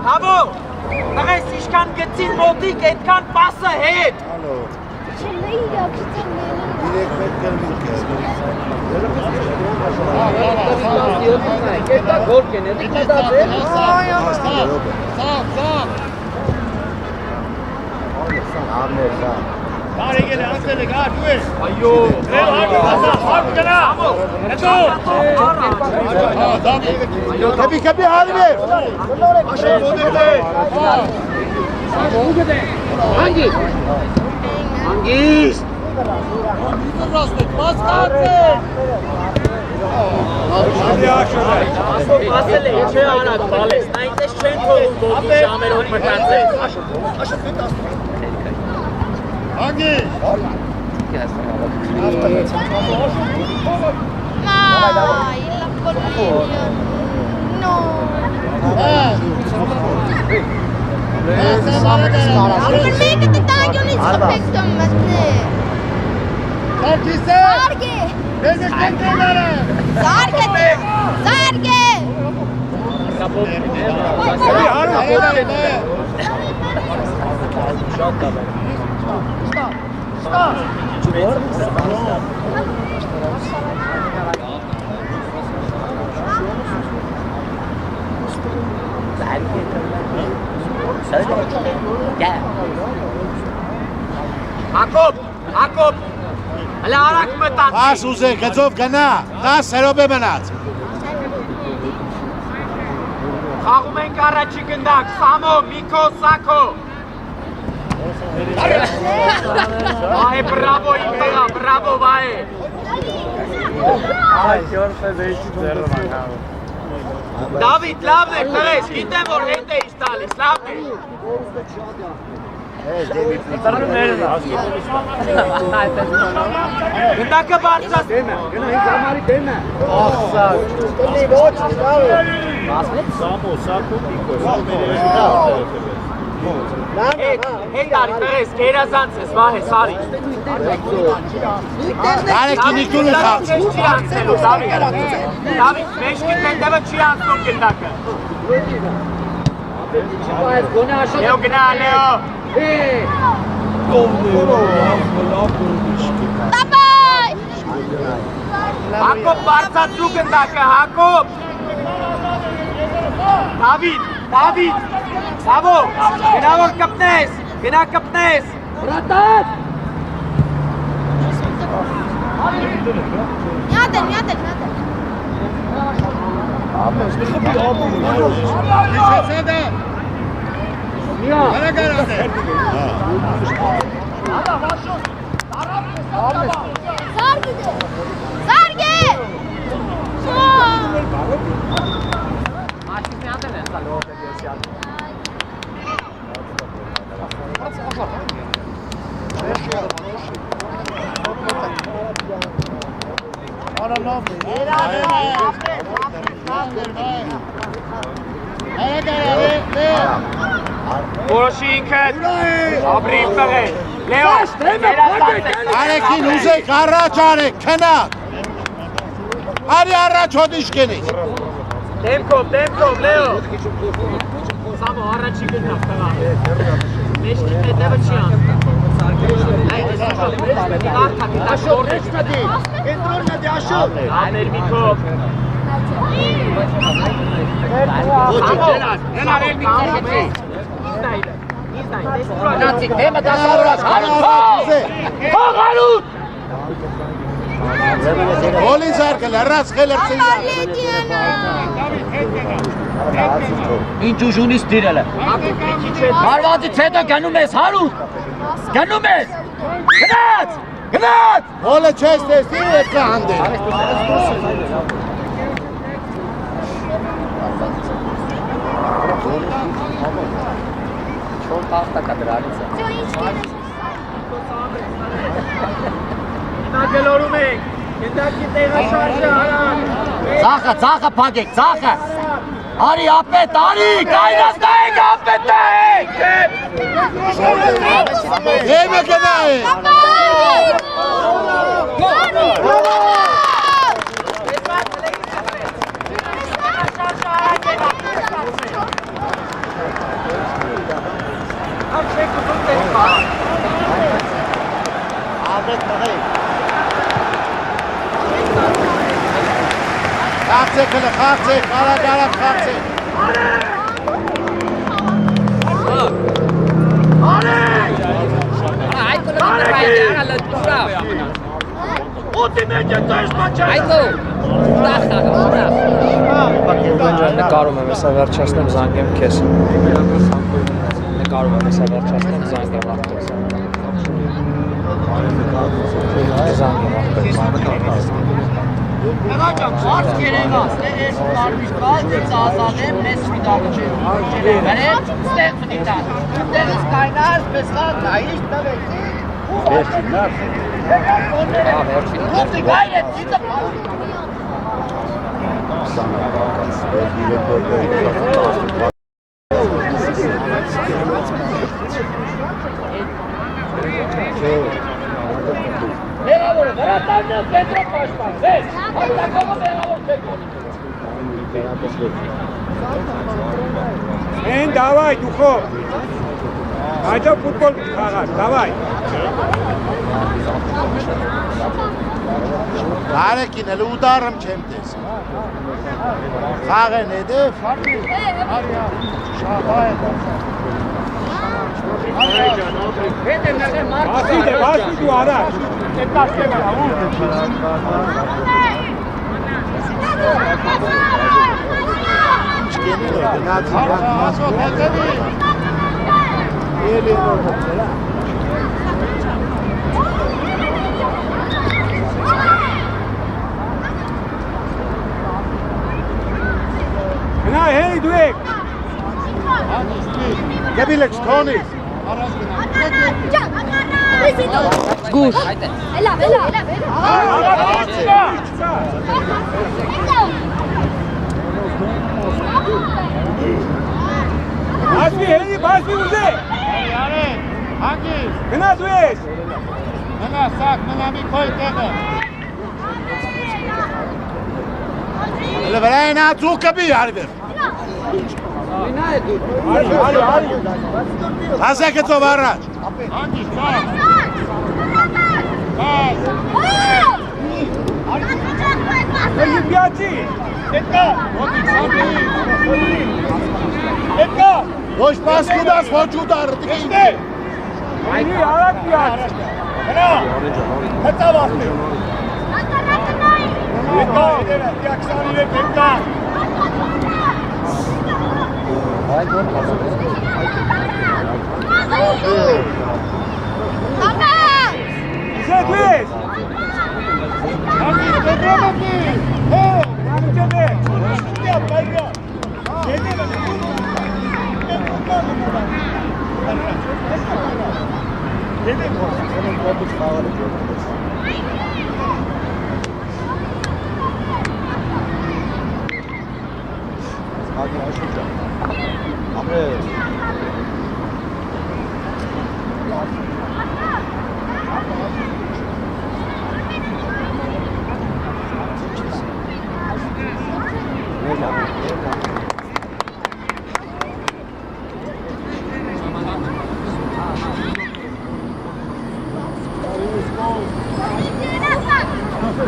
Հավո, նղես իշքան գծին մոտիկ, էդքան պասը հետ։ Այո, Կեպի հարվեր Հանգիստ ասել է, չէ անակ բալես, նա ինտես չեն թողում ոտի ժամերով մտածել Հակոբ, հլա արակ մտացի Պաս ուզեք, գծով գնա, 10 հերոբ է մնաց Խաղում ենք առաջի գնդակ, Սամո, Միկո, Սակո Վահե, բրավո իմ տղա, բրավո Վահե Դավիթ, լավն է, տղես, գիտեմ, որ հետ էիս տալիս, լավն է Գնդակը բարձած Հետ արի, տղես, կերազանց ես, վահ ես, արի Կարեկինի տունը խաղ Դավիթ, մեջքի տենդևը չի անցնում գնդակը Լեո գնա, Լեո Հակոբ բարձացու գնդակը, Հակոբ Դավիթ Սավո, գնա որ կպնես, գնա կպնես Ռատատ Միատել Զարգե Որոշի ինքդ, ապրիվ տղեր, Լեո, Կարեկին ուզեք, առաջ արեք, քնակ Արի առաջ հոդիշ կենից Դեմքով, Լեո Սամո, առաջի գնավ տղա Մեջքի տետևը չի անցնում Արթա, գիտա շորդ է Ամեր Միկով Գոլի զարկել, հեռաց խելրցին Ինչ ուժ ունիս դիրել է։ Հարվածից հետո գնում ես հարուտ։ Գնում ես։ Գնաց։ Գնաց։ Գոլը չես տեսնի հետ կա հանդել Գլորում ենք, գնդակի տեղաշարժը հարան։ Ծախը փակեք, ծախը։ Արի ապետ, արի, կայնած նայեք, ապետ նայեք։ Եմը գնայ Խաղցեք հլը, խաղցեք, արագ խաղցեք Նկարում եմ, հեսա վերջացնեմ, զանգեմ քեզ։ Նկարում եմ, հեսա վերջացնեմ, զանգեմ աղտես։ Զանգեմ աղտես։ Եղաջամ, արդ կերևաս, ես կարմիշկալ, դից ազանեմ, մեզ վիդարը վերև, ստեղ վնիտան, տեղս կայնար, պեսլատ, նայիշ տվեք, վերջին նար, ուղտի գայր է, ծիծը Մեղավորը, վերատաննը պետրո պաշպան, վես, հատակողը մեղավոր պետրո։ Են, դավայ, դուխով։ Այդո ֆուտբոլ խաղար, դավայ։ Բարեկին, հլը ուդարım չեմ տես Խաղ են հետև Բասի դու առաջ։ Գնա, հեի դու եք։ Գեբիլեչ, թոնիս Գուշ։ Էլա։ Բասի, հեի, բասի ուզե։ Գնա դու ես։ Մնա սակ, մնա մի քոյ տեղը Հլը վրային ացուղ կբի արվեր Արի։ Հասեք էծով առաջ Պիացի։ Ոչ պաս կուդաս, ոչ ուդար Այնի արակ պիաց։ Գնա, հծավ ասպի։ Հետա, տիաքսանի հետ հետա։ Իզե դու ես։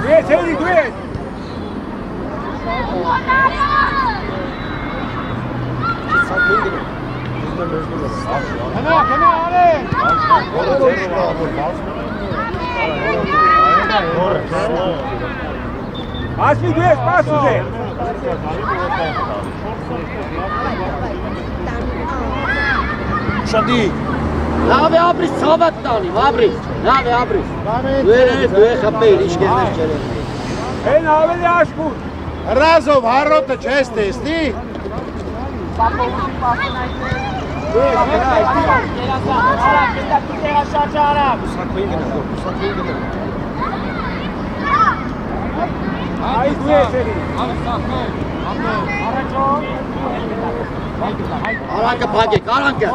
Yes, hey, do it! Ասմի դու ես պաս ուզե։ Շատի։ Լավ է ապրիս ցավատ տանի, ապրիս։ Լավ է ապրիս։ Դու ես խփել իշկերներ ջերել։ Են ավելի աշխուր։ Հրազով հարոտը չես տեսնի։ Այ դու ես էլի։ Արանքը փակեք, արանքը։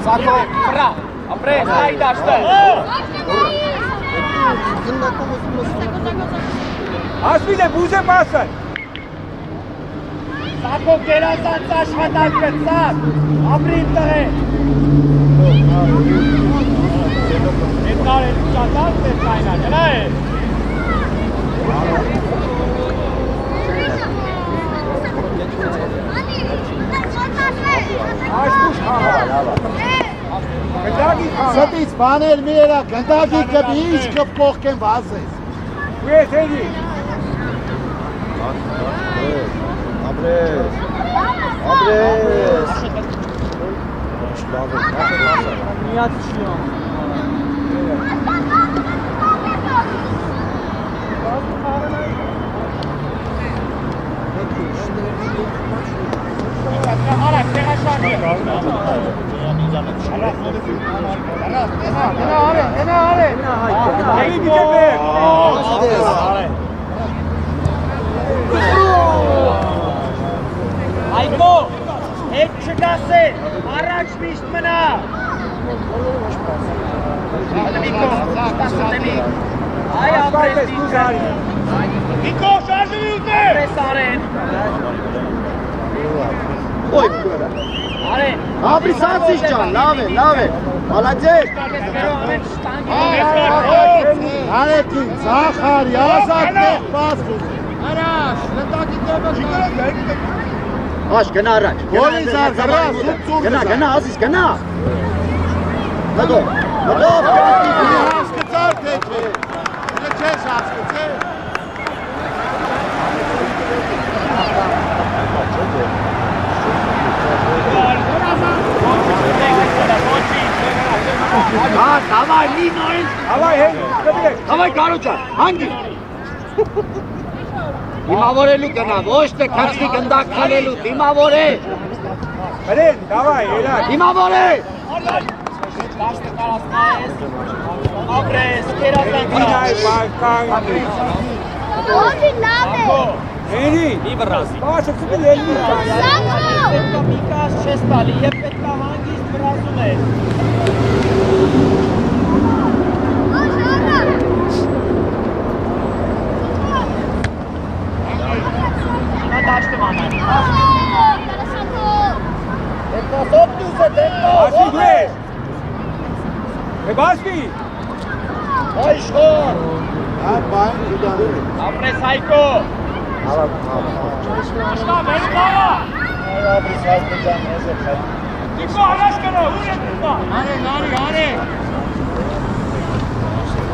Սակո, վրա, ապրես, այ դաշտը։ Ասմի դե բուզ է պասը։ Սակո կերասանց աշխատանքը ծակ, ապրին տղե։ Էտար էլ ուշատար տես կայնա, գնա է։ Աշխուշ խաղա։ Գնդագի խաղա։ Ստից բաներ մի երա, գնդագի կբի, ինչ կպող կեն վազես։ Ու ես էլի։ Ապրես։ Ապրես։ Միած չիոն։ Արա, տեղաշանի։ Գնա արե։ Էլի դիքե բեր։ Այգո, հետ չգասել, առաջ միշտ մնա։ Այ ապրես դիքը։ Նիկո, շարժվի ուտե։ Ապրես արեն։ Ոյ։ Արեն։ Ապրիս ասիս ջան, լավ է, լավ է։ Մալադես։ Արեքին, ծախարի, ազատնեղ պաս ուզի։ Արաշ, լտակի տեպը Աշ, գնա առաջ։ Գոլին զարգարա, Գնա, ասիս, գնա։ Նդո, հասկծար թե չէ, չես հասկծե։ Davay, Lino'nun. Davay, hey, kabile. Davay, Karucan, hangi? Dimavore Lukana, Voste, Karsli, Gandak, Kalelu, Dimavore. Kalen, davay, helal. Dimavore. Apres, Binay, Balkan. Oğlum nerede? Eni. İbrasi. Başa sıkı elini. Sako! Mikas şestali, yepetka hangis brazule. Asmi güve. Basmi. Ayşkor. Bayın güdanı. Apres Hayko. Başka Amerika'ya. Abi sayfacan neyse. Niko araşkana, uğraş Niko. Hadi.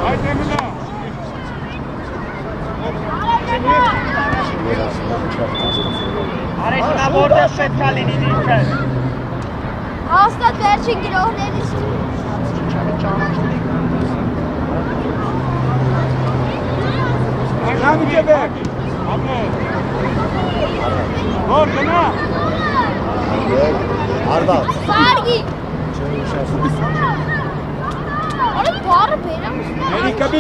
Haydi Emine. Arışına borda şetkalini dinken. Asla verçin girohları istiyor. Nami Quebec. Gol, gana. Arda. Sargi. Oğlum bağır benim. Melika B.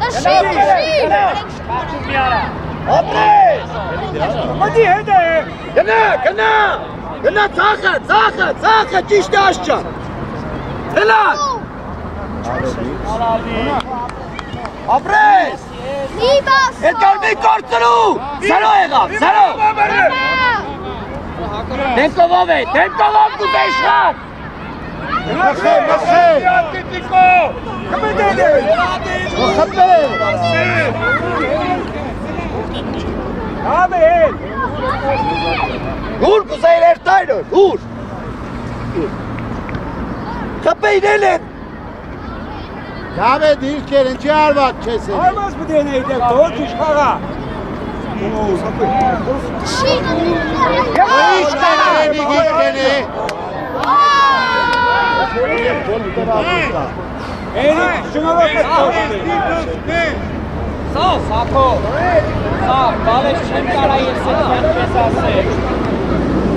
Da şey. Apres. Hadi hadi. Gana, Zaha, çişte aşağı. Helal. Apres. Nibas. Edgar Bey kortunu. Sero Ega, Sero. Tempo vove, tu beşler. Bakın. Niko. Kapı dedi. Abi. Dur Kuzey Ertaylı, dur. Kapıyı delin. Լավ է դիրքեր, ինչի արված չես էլի։ Արմաս բդեն է իդեք, դոհ ճիշ խաղա։ Ինչ կենի, ինչ կենի։ Էնի, շնորոք ես կոշտի։ Սավ, սակո։ Սավ, բալես չեմ կարա ես էտ յան կես ասել։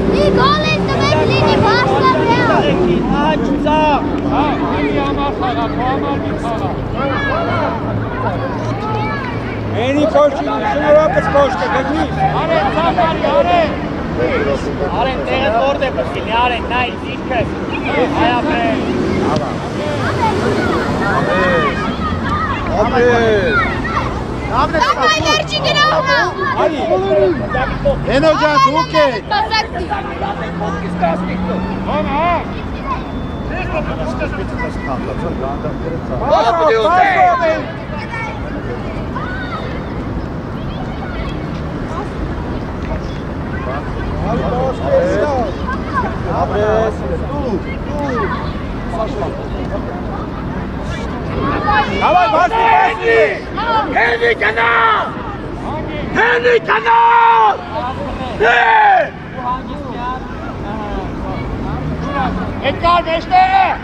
Մի գոլ ես տվեք լինի բաստա բյալ։ Աչ ծավ։ Անի համար խաղա, համար մի խաղա։ Էնի կոշտի, շնորոք ես կոշտը, գտնի։ Արեն, ծախարի, արեն։ Արեն, տեղը որդ է պսկինի, արեն, նայ, զիրքս։ Հայապրեն։ Տապա երջի գնողնա։ Արի։ Հենո ջան, դուք եք։ Բազակտի։ Davay, bastı, bastı. Henry kanal! Henry kanal! Edgar beşte!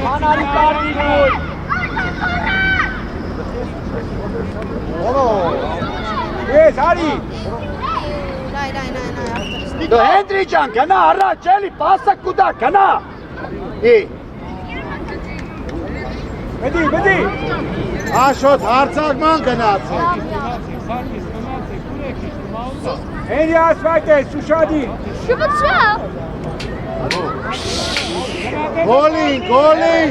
Anali kardi gol. Yes, Ari. Նայ։ Դու Հենրի ջան, գնա առաջ, էլի, պասը կուտա, գնա։ Բդի։ Աշոտ հարցակման գնացեք։ Էնի ասվայտ է, Սուշադի։ Շուբուչա։ Գոլին, գոլին։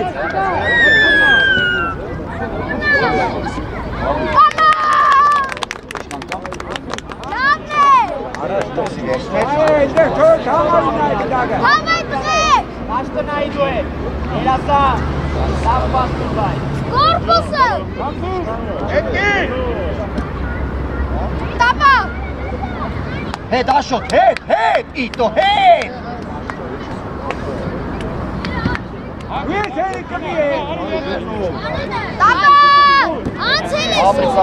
Այդեղ թող համարին այդ դագը։ Համայ տղեք։ Աշտնայի դու է։ Երասա, լավ պաստուր բայ։ Կորպուսը։ Edgar! Տապա։ Հետ Աշոտ, հետ, իտո, հետ։ Ես էնի կմի է։ Տապա։ Անցել ես։ Ապրես